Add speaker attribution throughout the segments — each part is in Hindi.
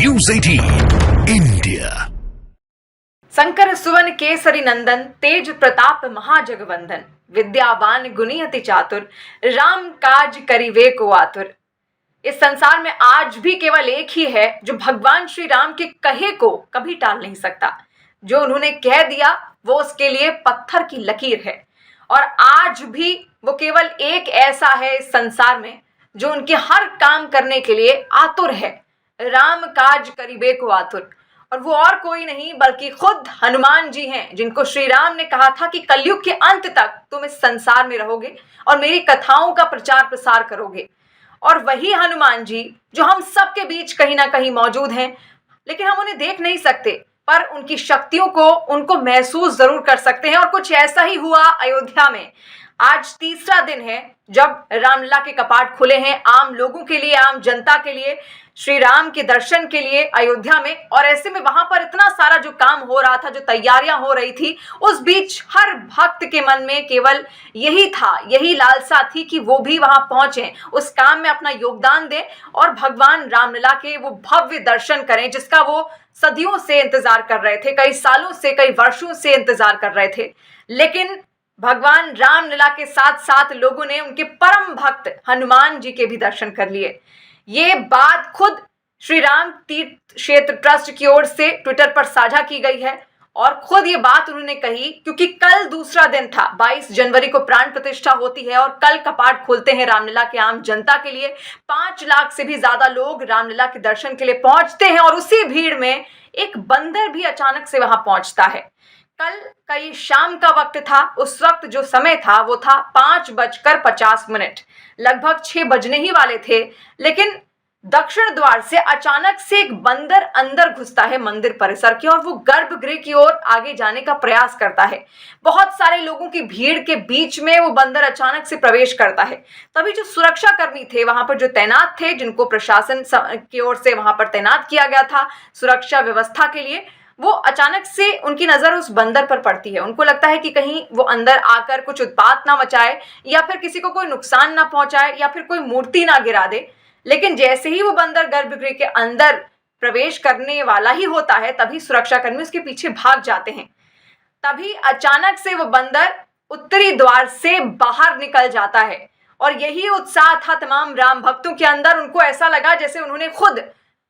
Speaker 1: News 18 India।
Speaker 2: शंकर सुवन केसरी नंदन, तेज प्रताप महाजगवंदन, विद्यावान गुणी अति चातुर, राम काज करिवे को आतुर। इस संसार में आज भी केवल एक ही है जो भगवान श्री राम के कहे को कभी टाल नहीं सकता। जो उन्होंने कह दिया वो उसके लिए पत्थर की लकीर है। और आज भी वो केवल एक ऐसा है इस संसार में जो उनके हर काम करने के लिए आतुर है। राम काज करिबे को आतुर। और वो और कोई नहीं बल्कि खुद हनुमान जी हैं, जिनको श्री राम ने कहा था कि कलयुग के अंत तक तुम इस संसार में रहोगे और मेरी कथाओं का प्रचार प्रसार करोगे। और वही हनुमान जी जो हम सबके बीच कहीं ना कहीं मौजूद हैं, लेकिन हम उन्हें देख नहीं सकते, पर उनकी शक्तियों को उनको महसूस जरूर कर सकते हैं। और कुछ ऐसा ही हुआ अयोध्या में। आज तीसरा दिन है जब रामलला के कपाट खुले हैं आम लोगों के लिए, आम जनता के लिए, श्री राम के दर्शन के लिए अयोध्या में। और ऐसे में वहां पर इतना सारा जो काम हो रहा था, जो तैयारियां हो रही थी, उस बीच हर भक्त के मन में केवल यही था, यही लालसा थी कि वो भी वहां पहुंचे, उस काम में अपना योगदान दें और भगवान रामलला के वो भव्य दर्शन करें जिसका वो सदियों से इंतजार कर रहे थे, कई सालों से, कई वर्षों से इंतजार कर रहे थे। लेकिन भगवान रामलला के साथ साथ लोगों ने उनके परम भक्त हनुमान जी के भी दर्शन कर लिए। ये बात खुद श्री राम तीर्थ क्षेत्र ट्रस्ट की ओर से ट्विटर पर साझा की गई है। और खुद ये बात उन्होंने कही क्योंकि कल दूसरा दिन था, 22 जनवरी को प्राण प्रतिष्ठा होती है और कल कपाट खुलते हैं रामलला के आम जनता के लिए। 5 लाख से भी ज्यादा लोग रामलला के दर्शन के लिए पहुंचते हैं और उसी भीड़ में एक बंदर भी अचानक से वहां पहुंचता है। कल कई शाम का वक्त था। उस वक्त जो समय था वो था 5:50। लगभग 6 बजने ही वाले थे, लेकिन दक्षिण द्वार से अचानक से एक बंदर अंदर घुसता है मंदिर परिसर के और वो गर्भगृह की ओर आगे जाने का प्रयास करता है। बहुत सारे लोगों की भीड़ के बीच में वो बंदर अचानक से प्रवेश करता है। तभी जो सुरक्षा कर्मी थे वहां पर, जो तैनात थे, जिनको प्रशासन की ओर से वहां पर तैनात किया गया था सुरक्षा व्यवस्था के लिए, वो अचानक से उनकी नजर उस बंदर पर पड़ती है। उनको लगता है कि कहीं वो अंदर आकर कुछ उत्पात ना मचाए या फिर किसी को कोई नुकसान ना पहुंचाए या फिर कोई मूर्ति ना गिरा दे। लेकिन जैसे ही वो बंदर गर्भगृह के अंदर प्रवेश करने वाला ही होता है, तभी सुरक्षाकर्मी उसके पीछे भाग जाते हैं। तभी अचानक से वो बंदर उत्तरी द्वार से बाहर निकल जाता है। और यही उत्साह था तमाम राम भक्तों के अंदर। उनको ऐसा लगा जैसे उन्होंने खुद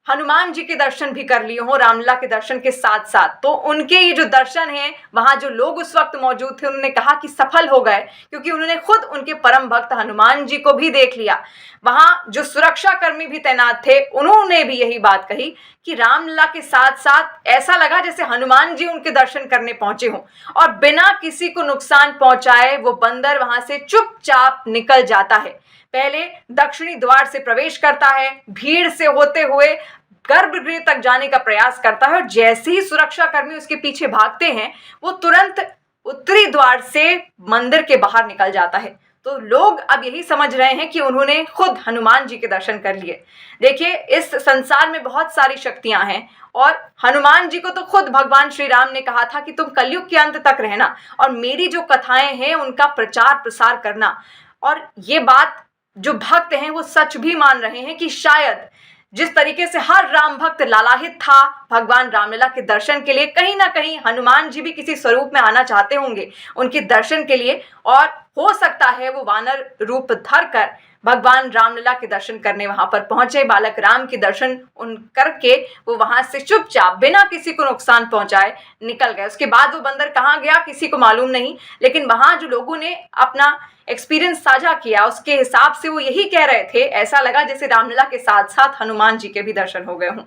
Speaker 2: हनुमान जी के दर्शन भी कर लिए हों रामलला के दर्शन के साथ साथ। तो उनके ये जो दर्शन हैं, वहां जो लोग उस वक्त मौजूद थे, उन्होंने कहा कि सफल हो गए, क्योंकि उन्होंने खुद उनके परम भक्त हनुमान जी को भी देख लिया। वहां जो सुरक्षा कर्मी भी तैनात थे, उन्होंने भी यही बात कही कि रामलला के साथ साथ ऐसा लगा जैसे हनुमान जी उनके दर्शन करने पहुंचे हों। और बिना किसी को नुकसान पहुंचाए वो बंदर वहां से चुपचाप निकल जाता है। पहले दक्षिणी द्वार से प्रवेश करता है, भीड़ से होते हुए गर्भगृह तक जाने का प्रयास करता है और जैसे ही सुरक्षा कर्मी उसके पीछे भागते हैं, वो तुरंत उत्तरी द्वार से मंदिर के बाहर निकल जाता है। तो लोग अब यही समझ रहे हैं कि उन्होंने खुद हनुमान जी के दर्शन कर लिए। देखिए, इस संसार में बहुत सारी शक्तियां हैं और हनुमान जी को तो खुद भगवान श्री राम ने कहा था कि तुम कलयुग के अंत तक रहना और मेरी जो कथाएं हैं उनका प्रचार प्रसार करना। और ये बात जो भक्त हैं वो सच भी मान रहे हैं कि शायद जिस तरीके से हर राम भक्त लालाहित था भगवान रामलला के दर्शन के लिए, कहीं ना कहीं हनुमान जी भी किसी स्वरूप में आना चाहते होंगे उनके दर्शन के लिए। और हो सकता है वो वानर रूप धर कर भगवान रामलला के दर्शन करने वहां पर पहुंचे। बालक राम के दर्शन उन करके वो वहां से चुपचाप बिना किसी को नुकसान पहुंचाए निकल गए। उसके बाद वो बंदर कहाँ गया किसी को मालूम नहीं, लेकिन वहां जो लोगों ने अपना एक्सपीरियंस साझा किया उसके हिसाब से वो यही कह रहे थे, ऐसा लगा जैसे रामलला के साथ साथ हनुमान जी के भी दर्शन हो गए हों।